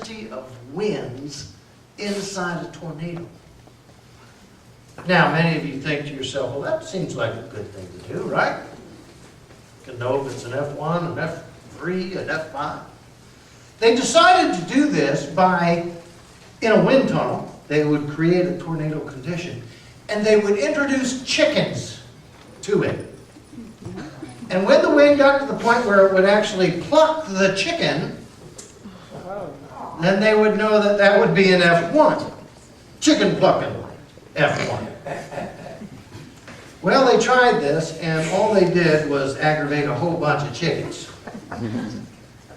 variety of winds inside a tornado. Now, many of you think to yourself, well, that seems like a good thing to do, right? You can know if it's an F1, an F3, an F5. They decided to do this by, in a wind tunnel, they would create a tornado condition, and they would introduce chickens to it. And when the wind got to the point where it would actually pluck the chicken, then they would know that that would be an F1. Chicken plucking, F1. Well, they tried this, and all they did was aggravate a whole bunch of chickens.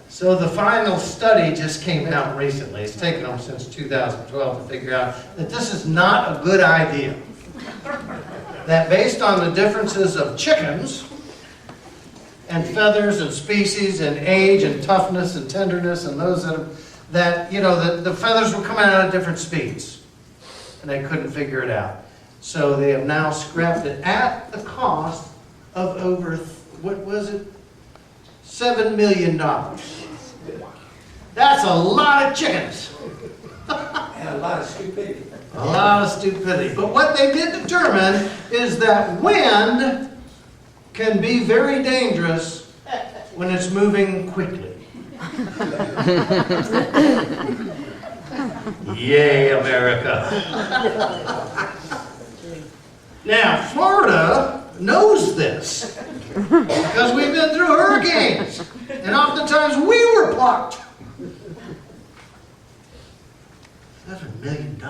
So the final study just came out recently. It's taken them since 2012 to figure out that this is not a good idea. That based on the differences of chickens, and feathers and species and age and toughness and tenderness and those that you know, the feathers were coming out at different speeds. And they couldn't figure it out. So they have now scrapped it at the cost of over, what was it? $7 million. That's a lot of chickens. And a lot of stupidity. A lot of stupidity. But what they did determine is that wind can be very dangerous when it's moving quickly. Yay, America. Now, Florida knows this because we've been through hurricanes, and oftentimes we were plucked. $7 million.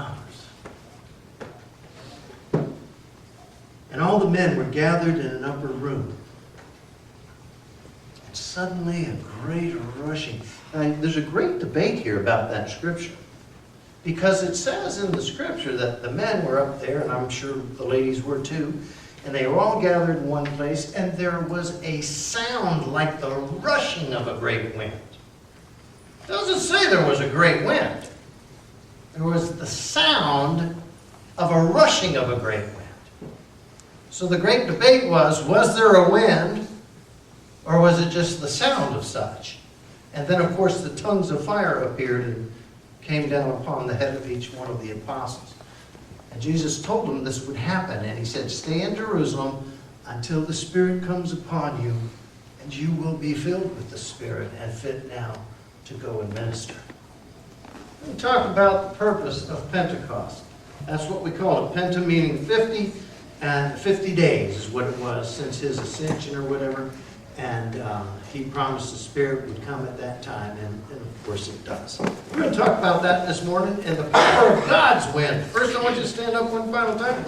And all the men were gathered in an upper room. And suddenly a great rushing. Now, there's a great debate here about that scripture. Because it says in the scripture that the men were up there, and I'm sure the ladies were too, and they were all gathered in one place, and there was a sound like the rushing of a great wind. It doesn't say there was a great wind. There was the sound of a rushing of a great wind. So the great debate was there a wind, or was it just the sound of such? And then, of course, the tongues of fire appeared and came down upon the head of each one of the apostles. And Jesus told them this would happen, and he said, stay in Jerusalem until the Spirit comes upon you, and you will be filled with the Spirit and fit now to go and minister. We talk about the purpose of Pentecost. That's what we call it. Penta meaning 50, and 50 days is what it was since his ascension or whatever. And he promised the Spirit would come at that time, and of course it does. We're going to talk about that this morning and the power of God's wind. First, I want you to stand up one final time.